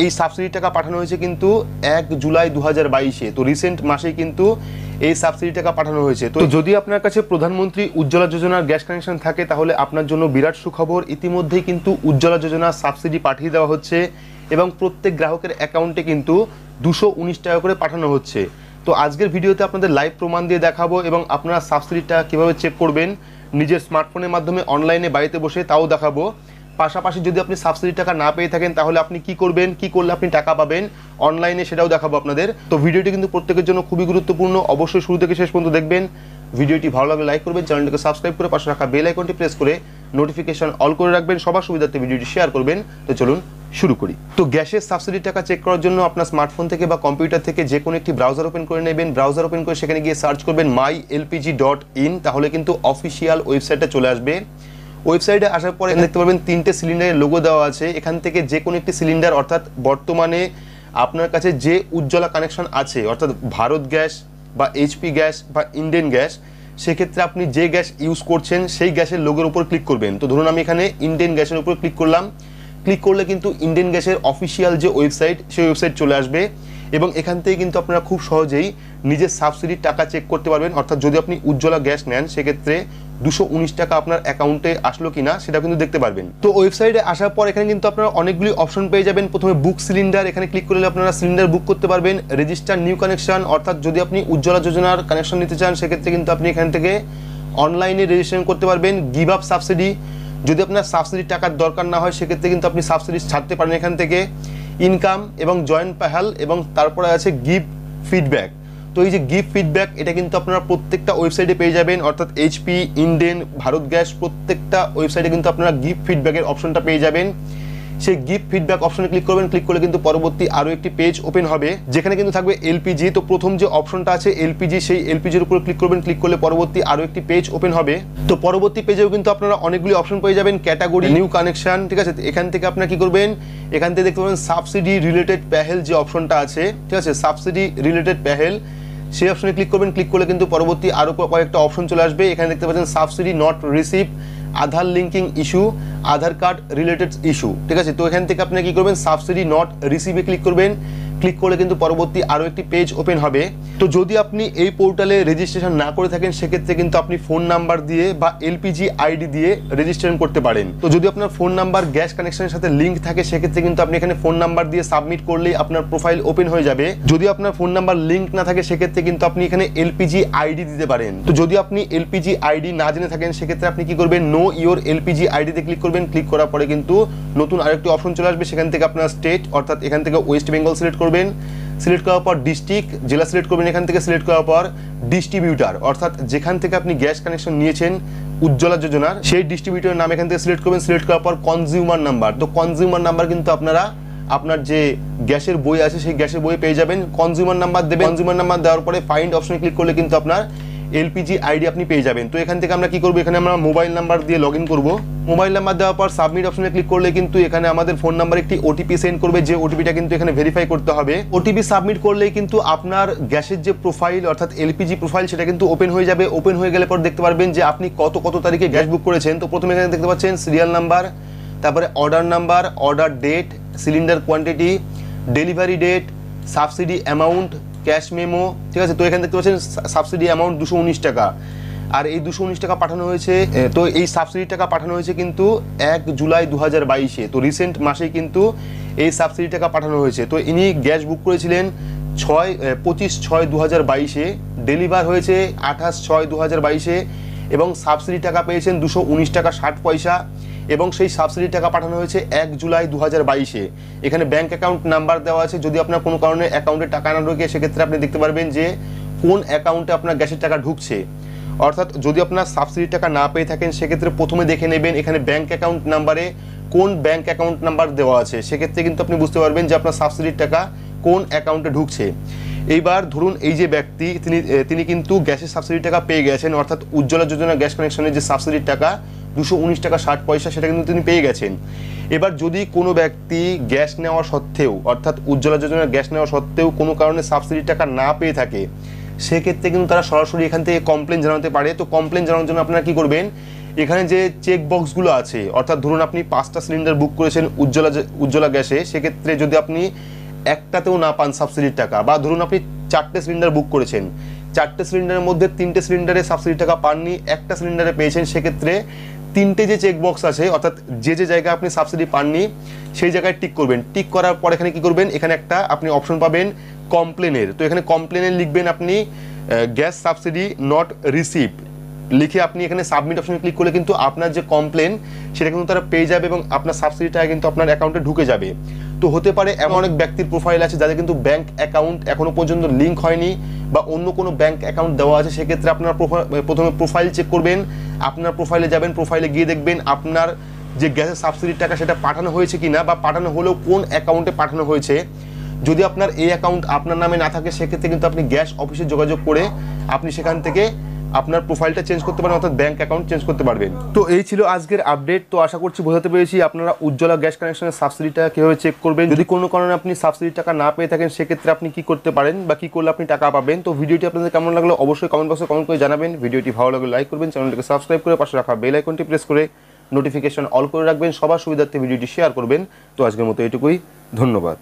এই সাবসিডি টাকা পাঠানো হয়েছে কিন্তু 1 জুলাই 2022-এ। তো রিসেন্ট মাসেই কিন্তু এই সাবসিডি টাকা পাঠানো হয়েছে। তো যদি আপনার কাছে প্রধানমন্ত্রী উজ্জ্বলা যোজনার গ্যাস কানেকশন থাকে তাহলে আপনার জন্য বিরাট সুখবর। ইতিমধ্যেই কিন্তু উজ্জ্বলা যোজনার সাবসিডি পাঠিয়ে দেওয়া হচ্ছে এবং প্রত্যেক গ্রাহকের অ্যাকাউন্টে কিন্তু 219 টাকা করে পাঠানো হচ্ছে। তো আজকের ভিডিওতে আপনাদের লাইভ প্রমাণ দিয়ে দেখাবো এবং আপনারা সাবসিডিটা কীভাবে চেক করবেন নিজের স্মার্টফোনের মাধ্যমে অনলাইনে বাড়িতে বসে তাও দেখাবো। পাশাপাশি যদি আপনি সাবসিডি টাকা না পেয়ে থাকেন তাহলে আপনি কি করবেন, কি করলে আপনি টাকা পাবেন অনলাইনে সেটাও দেখাবো আপনাদের। তো ভিডিওটি কিন্তু প্রত্যেকের জন্য খুবই গুরুত্বপূর্ণ, অবশ্যই শুরু থেকে শেষ পর্যন্ত দেখবেন। ভিডিওটি ভালো লাগলে লাইক করবেন, চ্যানেলটিকে সাবস্ক্রাইব করে পাশে রাখা বেল আইকনটি প্রেস করে নোটিফিকেশন অল করে রাখবেন, সবার সুবিধার্থে ভিডিওটি শেয়ার করবেন। তো চলুন শুরু করি। তো গ্যাসের সাবসিডি টাকা চেক করার জন্য আপনার স্মার্টফোন থেকে বা কম্পিউটার থেকে যে কোনো একটি ব্রাউজার ওপেন করে নেবেন। ব্রাউজার ওপেন করে সেখানে গিয়ে সার্চ করবেন mylpg.in, তাহলে কিন্তু অফিসিয়াল ওয়েবসাইটে চলে আসবে। ওয়েবসাইটে আসার পরে দেখতে পাবেন 3টে সিলিন্ডারের লোগো দেওয়া আছে। এখান থেকে যে কোনো একটি সিলিন্ডার, অর্থাৎ বর্তমানে আপনার কাছে যে উজ্জ্বলা কানেকশন আছে, অর্থাৎ ভারত গ্যাস বা এইচপি গ্যাস বা ইন্ডিয়ান গ্যাস, সেক্ষেত্রে আপনি যে গ্যাস ইউজ করছেন সেই গ্যাসের লোগোর উপর ক্লিক করবেন। তো ধরুন আমি এখানে ইন্ডিয়ান গ্যাসের উপর ক্লিক করলাম। ক্লিক করলে কিন্তু ইন্ডিয়ান গ্যাসের অফিসিয়াল যে ওয়েবসাইট সেই ওয়েবসাইট চলে আসবে এবং এখান থেকে কিন্তু আপনারা খুব সহজেই নিজের সাবসিডির টাকা চেক করতে পারবেন। অর্থাৎ যদি আপনি উজ্জ্বলা গ্যাস নেন সেক্ষেত্রে 219 টাকা আপনার অ্যাকাউন্টে আসলো কিনা সেটা কিন্তু দেখতে পারবেন। তো ওয়েবসাইটে আসার পর এখানে কিন্তু আপনারা অনেকগুলি অপশন পেয়ে যাবেন। প্রথমে বুক সিলিন্ডার, এখানে ক্লিক করলে আপনারা সিলিন্ডার বুক করতে পারবেন। রেজিস্টার নিউ কানেকশন, অর্থাৎ যদি আপনি উজ্জ্বলা যোজনার কানেকশন নিতে চান সেক্ষেত্রে কিন্তু আপনি এখান থেকে অনলাইনে রেজিস্ট্রেশন করতে পারবেন। গিভ আপ সাবসিডি, যদি আপনার সাবসিডির টাকার দরকার না হয় সেক্ষেত্রে কিন্তু আপনি সাবসিডি ছাড়তে পারেন এখান থেকে। ইনকাম এবং জয়েন্ট পেহাল এবং তারপরে আছে গিভ ফিডব্যাক। তো এই যে গিভ ফিডব্যাক এটা কিন্তু আপনারা প্রত্যেকটা ওয়েবসাইটে পেয়ে যাবেন, অর্থাৎ এইচপি, ইন্ডেন, ভারত গ্যাস প্রত্যেকটা ওয়েবসাইটে কিন্তু আপনারা গিভ ফিডব্যাকের অপশনটা পেয়ে যাবেন। সেই গিভ ফিডব্যাক অপশনে ক্লিক করবেন। ক্লিক করলে কিন্তু পরবর্তী আরও একটি পেজ ওপেন হবে যেখানে কিন্তু থাকবে এলপিজি। তো প্রথম যে অপশনটা আছে এলপিজি, সেই এলপিজির উপর ক্লিক করবেন। ক্লিক করলে পরবর্তী আরও একটি পেজ ওপেন হবে। তো পরবর্তী পেজেও কিন্তু আপনারা অনেকগুলি অপশন পেয়ে যাবেন। ক্যাটাগরি, নিউ কানেকশন, ঠিক আছে। এখান থেকে আপনারা কি করবেন, এখান থেকে দেখতে পাবেন সাবসিডি রিলেটেড প্যাহেল যে অপশনটা আছে, ঠিক আছে, সাবসিডি রিলেটেড প্যাহেল, সেই অপশনে ক্লিক করবেন। ক্লিক করলে কিন্তু পরবর্তী আরও কয়েকটা অপশন চলে আসবে। এখানে দেখতে পাচ্ছেন subsidy not receive, Aadhaar linking issue, Aadhaar card related issue, ঠিক আছে। তো এখান থেকে আপনি কি করবেন, সাবসিডি নট রিসিভে ক্লিক করবেন। ক্লিক করলে কিন্তু পরবর্তী আরও একটি পেজ ওপেন হবে। তো যদি আপনি এই পোর্টালে রেজিস্ট্রেশন না করে থাকেন সেক্ষেত্রে কিন্তু আপনি ফোন নাম্বার দিয়ে বা এলপিজি আইডি দিয়ে রেজিস্ট্রেশন করতে পারেন। তো যদি আপনার ফোন নাম্বার গ্যাস কানেকশনের সাথে লিঙ্ক থাকে সেক্ষেত্রে কিন্তু আপনি এখানে ফোন নাম্বার দিয়ে সাবমিট করলেই আপনার প্রোফাইল ওপেন হয়ে যাবে। যদি আপনার ফোন নাম্বার লিঙ্ক না থাকে সেক্ষেত্রে কিন্তু আপনি এখানে এলপিজি আইডি দিতে পারেন। তো যদি আপনি এলপিজি আইডি না জেনে থাকেন সেক্ষেত্রে আপনি কি করবেন, নো ইওর এলপিজি আইডিতে ক্লিক করবেন। ক্লিক করার পরে কিন্তু নতুন আরেকটি অপশন চলে আসবে। সেখান থেকে আপনার স্টেট, অর্থাৎ এখান থেকে ওয়েস্ট বেঙ্গল সিলেক্ট করবেন। সিলেক্ট করার পর ডিস্ট্রিক্ট, জেলা সিলেক্ট করবেন। এখান থেকে সিলেক্ট করার পর ডিস্ট্রিবিউটার, অর্থাৎ যেখান থেকে আপনি গ্যাস কানেকশন নিয়েছেন উজ্জ্বলা যোজনার সেই ডিস্ট্রিবিউটারের নাম এখান থেকে সিলেক্ট করবেন। সিলেক্ট করার পর কনজিউমার নাম্বার, তো কনজিউমার নাম্বার কিন্তু আপনারা আপনার যে গ্যাসের বই আছে সেই গ্যাসের বই পেয়ে যাবেন। কনজিউমার নাম্বার দেবেন। কনজিউমার নাম্বার দেওয়ার পরে ফাইন্ড অপশনে ক্লিক করলে কিন্তু আপনার এলপিজি আইডি আপনি পেয়ে যাবেন। তো এখান থেকে আমরা কি করবো, এখানে আমরা মোবাইল নাম্বার দিয়ে লগ ইন করবো। মোবাইল নাম্বার দেওয়ার পর সাবমিট অপশনে ক্লিক করলে কিন্তু এখানে আমাদের ফোন নাম্বার একটি ওটিপি সেন্ড করবে, যে ওটিপিটা কিন্তু এখানে ভেরিফাই করতে হবে। ওটিপি সাবমিট করলেই কিন্তু আপনার গ্যাসের যে প্রোফাইল, অর্থাৎ এলপিজি প্রোফাইল, সেটা কিন্তু ওপেন হয়ে যাবে। ওপেন হয়ে গেলে পর দেখতে পারবেন যে আপনি কত তারিখে গ্যাস বুক করেছেন। তো প্রথমে এখানে দেখতে পাচ্ছেন সিরিয়াল নাম্বার, তারপরে order number, order date, cylinder quantity, delivery date, subsidy amount, cash memo, ঠিক আছে। তো এখানে দেখতে পাচ্ছেন সাবসিডি অ্যামাউন্ট 219 টাকা, আর এই 219 টাকা পাঠানো হয়েছে। তো এই সাবসিডি টাকা পাঠানো হয়েছে কিন্তু 1 জুলাই 2022-এ। তো রিসেন্ট মাসেই কিন্তু এই সাবসিডি টাকা পাঠানো হয়েছে। তো ইনি গ্যাস বুক করেছিলেন 25/6/2022-এ, ডেলিভার হয়েছে 28/6/2022-এ এবং সাবসিডি টাকা পেয়েছেন 219 টাকা 60 পয়সা এবং সেই সাবসিডি টাকা পাঠানো হয়েছে 1 জুলাই 2022-এ। এখানে ব্যাঙ্ক অ্যাকাউন্ট নাম্বার দেওয়া আছে। যদি আপনার কোনো কারণে অ্যাকাউন্টে টাকা না ঢোকে সেক্ষেত্রে আপনি দেখতে পারবেন যে কোন অ্যাকাউন্টে আপনার গ্যাসের টাকা ঢুকছে। অর্থাৎ যদি আপনার সাবসিডি টাকা না পেয়ে থাকেন সেক্ষেত্রে প্রথমে দেখে নেবেন এখানে ব্যাঙ্ক অ্যাকাউন্ট নাম্বারে কোন ব্যাঙ্ক অ্যাকাউন্ট নাম্বার দেওয়া আছে। সেক্ষেত্রে কিন্তু আপনি বুঝতে পারবেন যে আপনার সাবসিডির টাকা কোন অ্যাকাউন্টে ঢুকছে। এইবার ধরুন এই যে ব্যক্তি তিনি কিন্তু গ্যাসের সাবসিডির টাকা পেয়ে গেছেন, অর্থাৎ উজ্জ্বলা যোজনা গ্যাস কানেকশনের যে সাবসিডির টাকা 219 টাকা 60 পয়সা সেটা কিন্তু তিনি পেয়ে গেছেন। এবার যদি কোনো ব্যক্তি গ্যাস নেওয়া সত্ত্বেও, অর্থাৎ উজ্জ্বলা যোজনার গ্যাস নেওয়া সত্ত্বেও কোনো কারণে সাবসিডির টাকা না পেয়ে থাকে সেক্ষেত্রে কিন্তু তারা সরাসরি এখান থেকে কমপ্লেন জানাতে পারে। তো কমপ্লেন জানানোর জন্য আপনারা কি করবেন, এখানে যে চেক বক্সগুলো আছে, অর্থাৎ ধরুন আপনি 5টা সিলিন্ডার বুক করেছেন উজ্জ্বলা গ্যাসে, সেক্ষেত্রে যদি আপনি একটাতেও না পান সাবসিডির টাকা, বা ধরুন আপনি 4টে সিলিন্ডার বুক করেছেন, 4টে সিলিন্ডারের মধ্যে 3টে সিলিন্ডারে সাবসিডির টাকা পাননি, একটা সিলিন্ডারে পেয়েছেন, সেক্ষেত্রে 3টে যে চেক বক্স আছে, অর্থাৎ যে জায়গায় আপনি সাবসিডি পাননি সেই জায়গায় টিক করবেন। টিক করার পর এখানে কি করবেন, এখানে একটা আপনি অপশন পাবেন কমপ্লেনের। তো এখানে কমপ্লেনের লিখবেন আপনি গ্যাস সাবসিডি নট রিসিভ লিখে আপনি এখানে সাবমিট অপশনে ক্লিক করলে কিন্তু আপনার যে কমপ্লেন সেটা কিন্তু তারা পেয়ে যাবে এবং আপনার সাবসিডিটা কিন্তু আপনার অ্যাকাউন্টে ঢুকে যাবে। তো হতে পারে এমন অনেক ব্যক্তির প্রোফাইল আছে যাদের কিন্তু ব্যাংক অ্যাকাউন্ট এখনো পর্যন্ত লিঙ্ক হয়নি বা অন্য কোনো ব্যাংক অ্যাকাউন্ট দেওয়া আছে, সেক্ষেত্রে আপনার প্রথমে প্রোফাইল চেক করবেন, আপনার প্রোফাইলে যাবেন, প্রোফাইলে গিয়ে দেখবেন আপনার যে গ্যাসের সাবসিডির টাকা সেটা পাঠানো হয়েছে কিনা, বা পাঠানো হলেও কোন অ্যাকাউন্টে পাঠানো হয়েছে। যদি আপনার এই অ্যাকাউন্ট আপনার নামে না থাকে, সেক্ষেত্রে কিন্তু আপনি গ্যাস অফিসে যোগাযোগ করে আপনি সেখান থেকে আপনার প্রোফাইলটা চেঞ্জ করতে পারেন, অর্থাৎ ব্যাংক অ্যাকাউন্ট চেঞ্জ করতে পারবেন। তো এই ছিল আজকের আপডেট। তো আশা করছি বোঝাতে পেরেছি আপনারা উজ্জ্বলা গ্যাস কানেকশনের সাবসিডিটা কীভাবে চেক করবেন। যদি কোনো কারণে আপনি সাবসিডির টাকা না পেয়ে থাকেন, সেক্ষেত্রে আপনি কি করতে পারেন বা কী করলে আপনি টাকা পাবেন। তো ভিডিওটি আপনাদের কেমন লাগলো অবশ্যই কমেন্ট বক্সে কমেন্ট করে জানাবেন। ভিডিওটি ভালো লাগলে লাইক করবেন, চ্যানেলটিকে সাবস্ক্রাইব করে পাশে রাখা বেল আইকনটি প্রেস করে নোটিফিকেশন অল করে রাখবেন, সবার সুবিধার্থে ভিডিওটি শেয়ার করবেন। তো আজকের মতো এটুকুই, ধন্যবাদ।